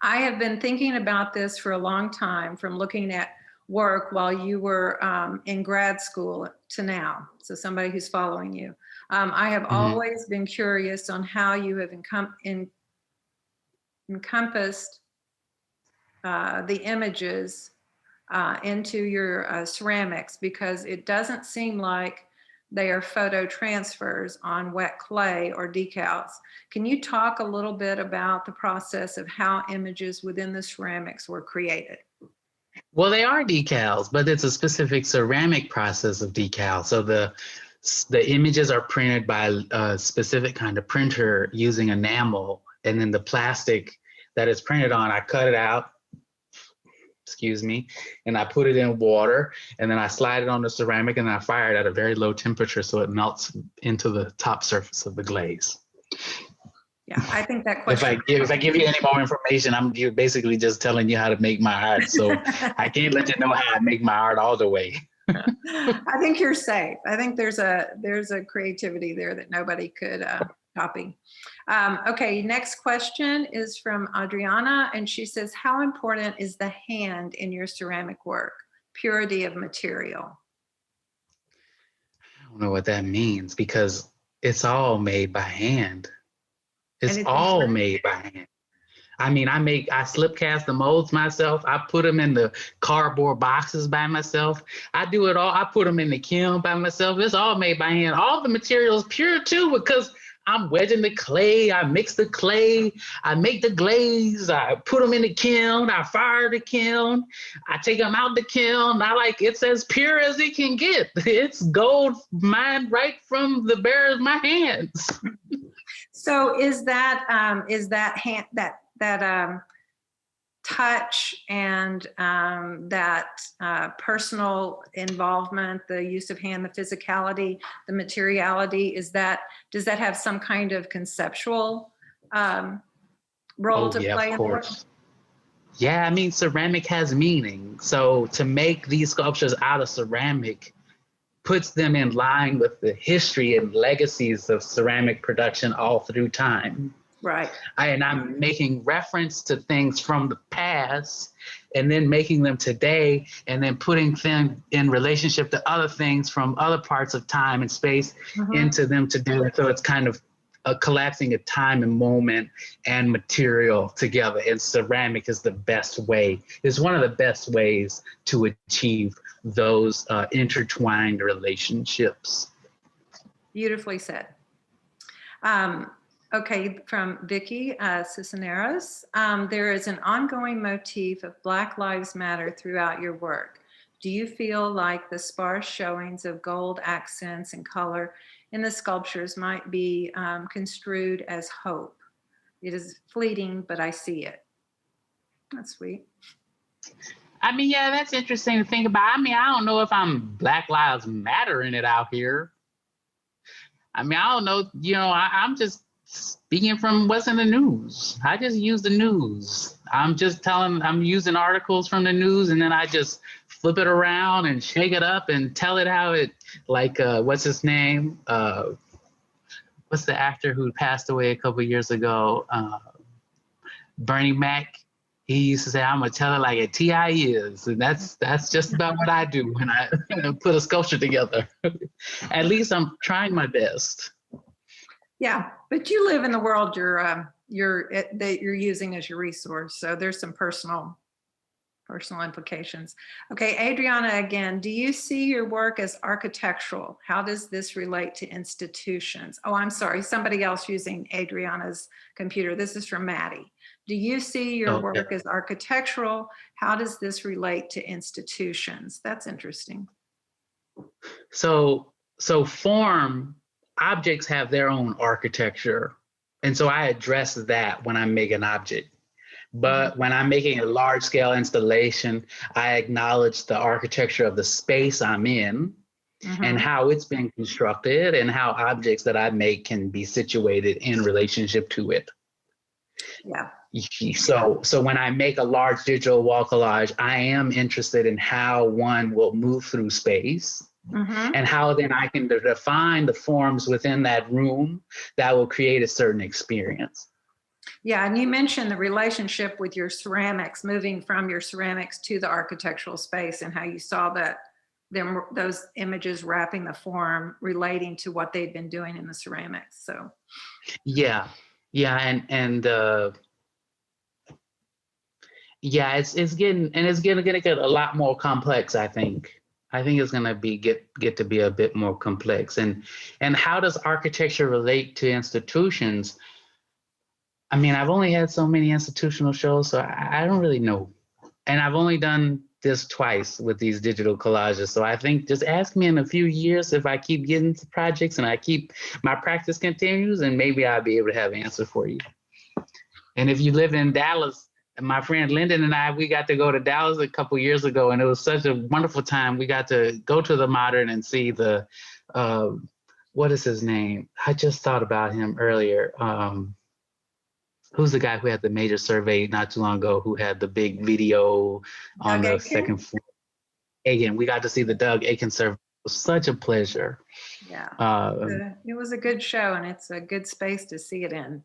have been thinking about this for a long time, from looking at work while you were in grad school to now, so somebody who's following you. I have always been curious on how you have encompassed the images into your ceramics, because it doesn't seem like they are photo transfers on wet clay or decals. Can you talk a little bit about the process of how images within the ceramics were created? Well, they are decals, but it's a specific ceramic process of decal. So the images are printed by a specific kind of printer using enamel, and then the plastic that it's printed on, I cut it out, and I put it in water, and then I slide it on the ceramic, and I fire it at a very low temperature so it melts into the top surface of the glaze. Yeah, I think that question. If I give you any more information, you're basically just telling you how to make my art. So I can't let you know how I make my art all the way. I think you're safe. I think there's a creativity there that nobody could copy. Okay, next question is from Adriana, and she says, how important is the hand in your ceramic work? Purity of material. I don't know what that means, because it's all made by hand. It's all made by hand. I mean, I slip cast the molds myself. I put them in the cardboard boxes by myself. I do it all. I put them in the kiln by myself. It's all made by hand. All the material is pure too, because I'm wedging the clay. I mix the clay. I make the glaze. I put them in the kiln. I fire the kiln. I take them out the kiln. It's as pure as it can get. It's gold mined right from the bare of my hands. So is that hand, that touch and that personal involvement, the use of hand, the physicality, the materiality, does that have some kind of conceptual role to play? Of course. Yeah, I mean, ceramic has meaning. So to make these sculptures out of ceramic puts them in line with the history and legacies of ceramic production all through time. Right. And I'm making reference to things from the past and then making them today and then putting them in relationship to other things from other parts of time and space into them together. So it's kind of collapsing a time and moment and material together. And ceramic is the best way, is one of the best ways to achieve those intertwined relationships. Beautifully said. Okay, from Vicky Cisneros. There is an ongoing motif of Black Lives Matter throughout your work. Do you feel like the sparse showings of gold accents and color in the sculptures might be construed as hope? It is fleeting, but I see it. That's sweet. I mean, yeah, that's interesting to think about. I mean, I don't know if I'm Black Lives Matter in it out here. I mean, I don't know, you know, I'm just speaking from what's in the news. I just use the news. I'm using articles from the news and then I just flip it around and shake it up and tell it how it, like, what's his name? What's the actor who passed away a couple of years ago? Bernie Mac. He used to say, I'm gonna tell it like a TI is. And that's just about what I do when I put a sculpture together. At least I'm trying my best. Yeah, but you live in the world that you're using as your resource. So there's some personal implications. Okay, Adriana, again, do you see your work as architectural? How does this relate to institutions? Oh, I'm sorry, somebody else using Adriana's computer. This is from Maddie. Do you see your work as architectural? How does this relate to institutions? That's interesting. So form, objects have their own architecture. And so I address that when I make an object. But when I'm making a large scale installation, I acknowledge the architecture of the space I'm in and how it's been constructed and how objects that I make can be situated in relationship to it. Yeah. So when I make a large digital wall collage, I am interested in how one will move through space and how then I can define the forms within that room that will create a certain experience. Yeah, and you mentioned the relationship with your ceramics, moving from your ceramics to the architectural space and how you saw that those images wrapping the form relating to what they'd been doing in the ceramics. So yeah, it's getting gonna get a lot more complex, I think. I think it's gonna get to be a bit more complex. And how does architecture relate to institutions? I mean, I've only had so many institutional shows, so I don't really know. And I've only done this twice with these digital collages. So I think just ask me in a few years if I keep getting to projects and my practice continues, and maybe I'll be able to have an answer for you. And if you live in Dallas, my friend Lyndon and I, we got to go to Dallas a couple years ago, and it was such a wonderful time. We got to go to the Modern and see the, what is his name? I just thought about him earlier. Who's the guy who had the major survey not too long ago, who had the big video on the second floor? Aiken. We got to see the Doug Aiken survey. It was such a pleasure. Yeah, it was a good show, and it's a good space to see it in.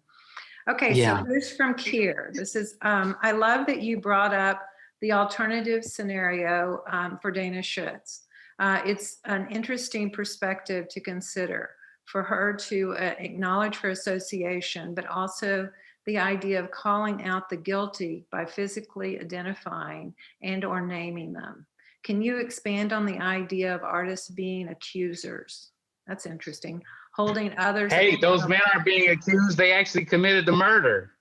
Okay, yeah. So this from Kier. This is, I love that you brought up the alternative scenario for Dana Schutz. It's an interesting perspective to consider for her to acknowledge her association, but also the idea of calling out the guilty by physically identifying and or naming them. Can you expand on the idea of artists being accusers? That's interesting. Holding others. Hey, those men aren't being accused. They actually committed the murder.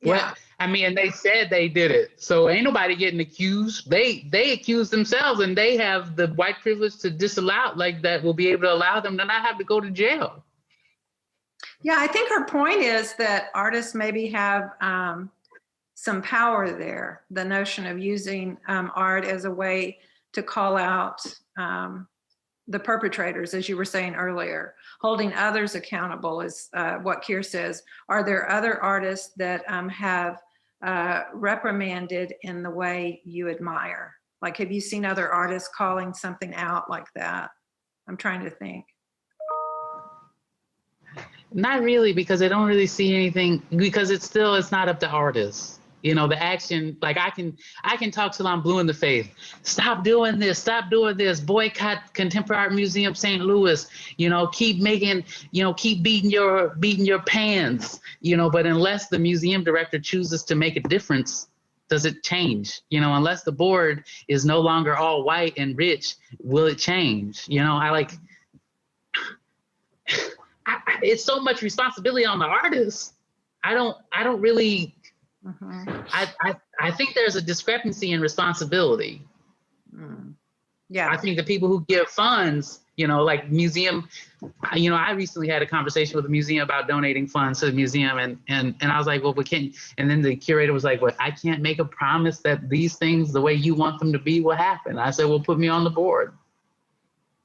Yeah. What? I mean, and they said they did it. So ain't nobody getting accused. They accuse themselves, and they have the white privilege to disallow, like that will be able to allow them to not have to go to jail. Yeah, I think her point is that artists maybe have some power there. The notion of using art as a way to call out the perpetrators, as you were saying earlier. Holding others accountable is what Kier says. Are there other artists that have reprimanded in the way you admire? Like, have you seen other artists calling something out like that? I'm trying to think. Not really, because I don't really see anything, because it's not up to artists. You know, the action, like I can talk till I'm blue in the face. Stop doing this, boycott Contemporary Art Museum St. Louis, you know, keep making, you know, keep beating your pans, you know, but unless the museum director chooses to make a difference, does it change? You know, unless the board is no longer all white and rich, will it change? You know, it's so much responsibility on the artist. I don't really, I think there's a discrepancy in responsibility. Yeah. I think the people who give funds, you know, like museum, you know, I recently had a conversation with the museum about donating funds to the museum, and I was like, well, we can't. And then the curator was like, well, I can't make a promise that these things, the way you want them to be, will happen. I said, well, put me on the board.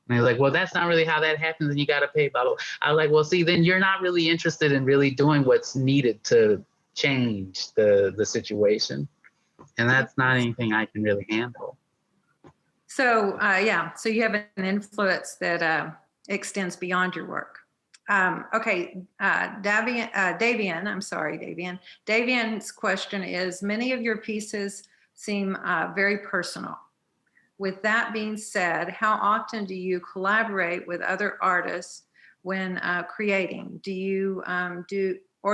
And he was like, well, that's not really how that happens, and you got to pay, blah, blah. I was like, well, see, then you're not really interested in really doing what's needed to change the situation. And that's not anything I can really handle. So, yeah, so you have an influence that extends beyond your work. Okay, Davian, Davian's question is, many of your pieces seem very personal. With that being said, how often do you collaborate with other artists when creating? Do you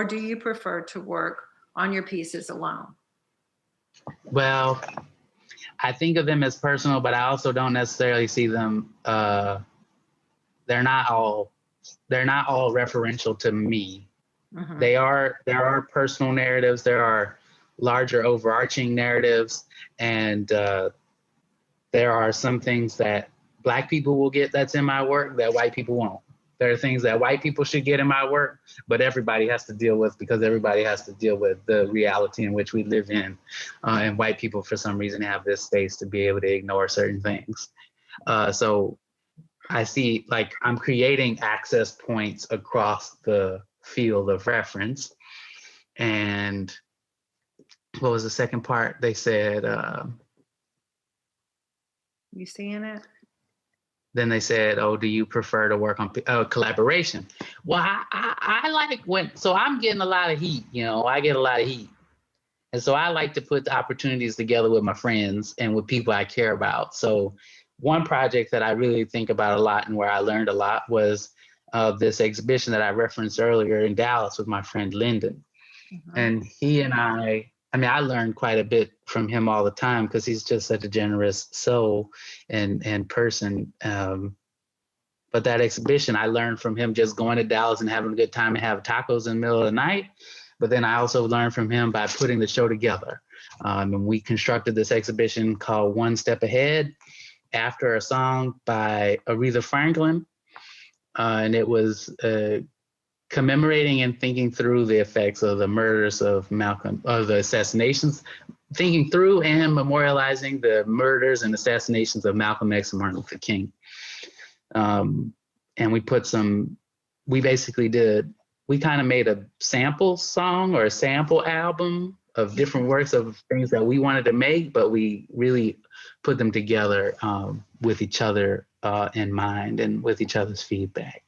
do you prefer to work on your pieces alone? Well, I think of them as personal, but I also don't necessarily see them. They're not all referential to me. Mm-hmm. There are personal narratives. There are larger overarching narratives, and there are some things that Black people will get that's in my work that white people won't. There are things that white people should get in my work, but everybody has to deal with, because everybody has to deal with the reality in which we live in. And white people, for some reason, have this space to be able to ignore certain things. So I see, like, I'm creating access points across the field of reference. And what was the second part? They said, you seeing it? then they said, oh, do you prefer to work on collaboration? Well, I like so I'm getting a lot of heat, you know, I get a lot of heat. And so I like to put the opportunities together with my friends and with people I care about. So one project that I really think about a lot and where I learned a lot was this exhibition that I referenced earlier in Dallas with my friend Lyndon. Mm-hmm. And he and I learned quite a bit from him all the time, because he's just such a generous soul and person. But that exhibition, I learned from him just going to Dallas and having a good time and having tacos in the middle of the night. But then I also learned from him by putting the show together. And we constructed this exhibition called One Step Ahead, after a song by Aretha Franklin. And it was commemorating and thinking through the effects of the murders of the assassinations, thinking through and memorializing the murders and assassinations of Malcolm X and Martin Luther King. And we kind of made a sample song or a sample album of different works of things that we wanted to make, but we really put them together with each other in mind and with each other's feedback.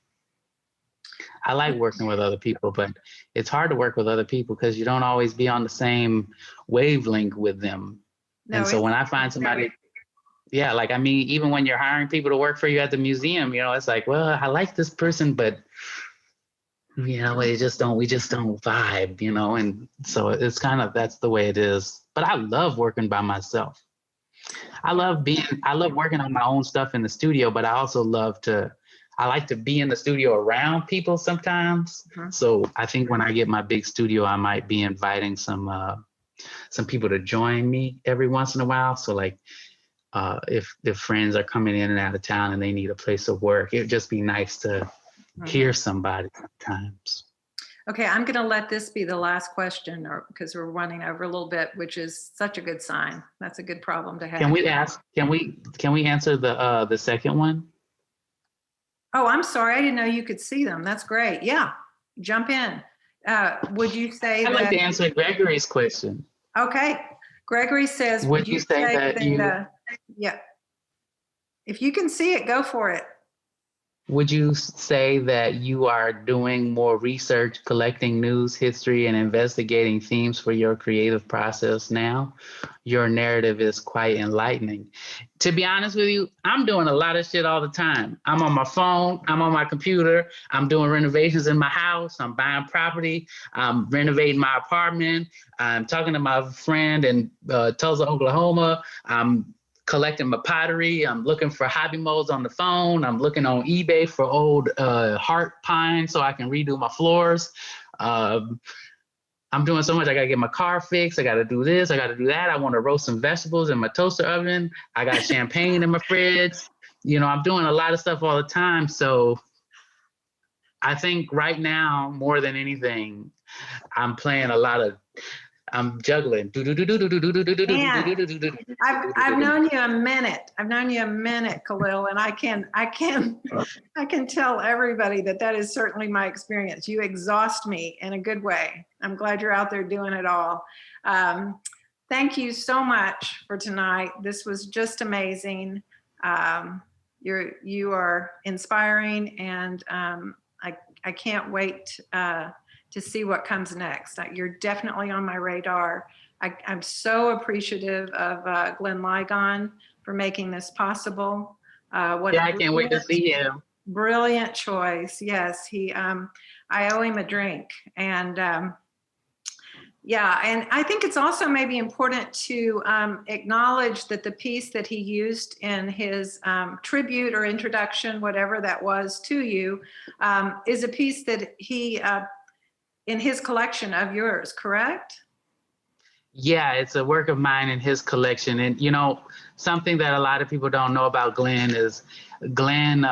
I like working with other people, but it's hard to work with other people because you don't always be on the same wavelength with them. No, and so when I find somebody, yeah, like, I mean, even when you're hiring people to work for you at the museum, you know, it's like, well, I like this person, but, you know, we just don't vibe, you know? And so it's kind of, that's the way it is. But I love working by myself. I love working on my own stuff in the studio, but I also I like to be in the studio around people sometimes. Mm-hmm. So I think when I get my big studio, I might be inviting some people to join me every once in a while. So like, if friends are coming in and out of town and they need a place of work, it'd just be nice to hear somebody sometimes. Okay, I'm going to let this be the last question, because we're running over a little bit, which is such a good sign. That's a good problem to have. Can we answer the second one? Oh, I'm sorry. I didn't know you could see them. That's great. Yeah, jump in. Would you say I'd like to answer Gregory's question. Okay. Gregory says, would you say that yeah. If you can see it, go for it. would you say that you are doing more research, collecting news, history, and investigating themes for your creative process now? Your narrative is quite enlightening. To be honest with you, I'm doing a lot of shit all the time. I'm on my phone, I'm on my computer, I'm doing renovations in my house, I'm buying property, I'm renovating my apartment, I'm talking to my friend in Tulsa, Oklahoma, I'm collecting my pottery. I'm looking for hobby molds on the phone. I'm looking on eBay for old heart pine so I can redo my floors. I'm doing so much. I gotta get my car fixed. I gotta do this. I gotta do that. I want to roast some vegetables in my toaster oven. I got champagne in my fridge. You know, I'm doing a lot of stuff all the time. So I think right now, more than anything, I'm playing a lot of, I'm juggling. I've known you a minute. I've known you a minute, Kahlil, and I can tell everybody that is certainly my experience. You exhaust me in a good way. I'm glad you're out there doing it all. Thank you so much for tonight. This was just amazing. You are inspiring, and I can't wait to see what comes next. You're definitely on my radar. I'm so appreciative of Glenn Ligon for making this possible. I can't wait to see him. Brilliant choice. Yes, I owe him a drink. And yeah, and I think it's also maybe important to acknowledge that the piece that he used in his tribute or introduction, whatever that was to you, is a piece that he, in his collection of yours, correct? Yeah, it's a work of mine in his collection. And, you know, something that a lot of people don't know about Glenn is Glenn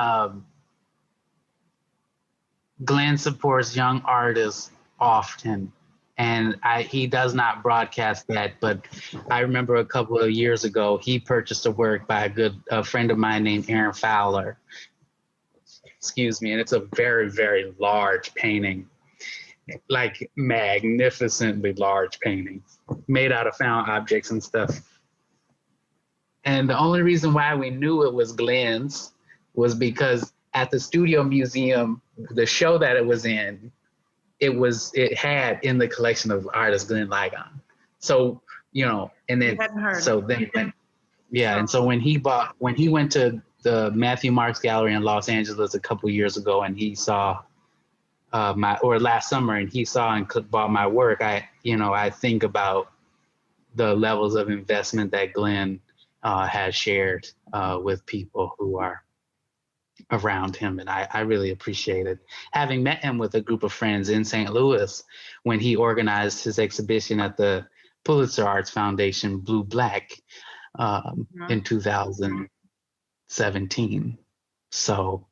supports young artists often. And he does not broadcast that, but I remember a couple of years ago, he purchased a work by a friend of mine named Aaron Fowler. Excuse me. And it's a very, very large painting, like magnificently large painting made out of found objects and stuff. And the only reason why we knew it was Glenn's was because at the Studio Museum, the show that it was in, it had in the collection of artist Glenn Ligon. So, you know, and then, and so when he went to the Matthew Marks Gallery in Los Angeles a couple years ago, and he saw last summer, and he saw and bought my work, I think about the levels of investment that Glenn has shared with people who are around him. And I really appreciate it. Having met him with a group of friends in St. Louis when he organized his exhibition at the Pulitzer Arts Foundation, Blue Black, in 2017. So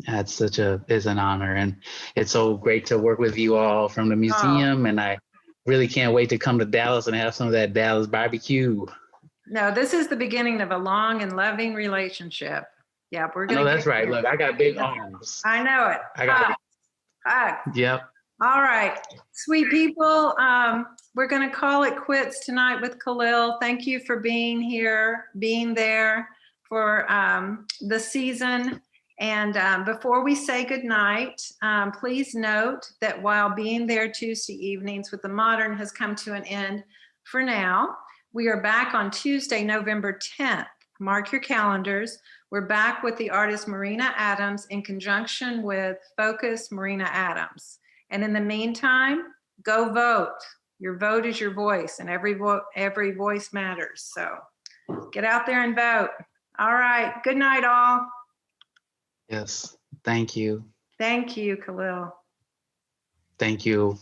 that's is an honor. And it's so great to work with you all from the museum. And I really can't wait to come to Dallas and have some of that Dallas barbecue. No, this is the beginning of a long and loving relationship. Yeah, we're gonna. No, that's right. Look, I got big arms. I know it. Yep. All right, sweet people. We're gonna call it quits tonight with Kahlil. Thank you for being here, being there for the season. And before we say goodnight, please note that while being there Tuesday evenings with the Modern has come to an end for now, we are back on Tuesday, November 10th. Mark your calendars. We're back with the artist Marina Adams in conjunction with Focus Marina Adams. And in the meantime, go vote. Your vote is your voice, and every voice matters. So get out there and vote. All right. Good night, all. Yes. Thank you. Thank you, Kahlil. Thank you.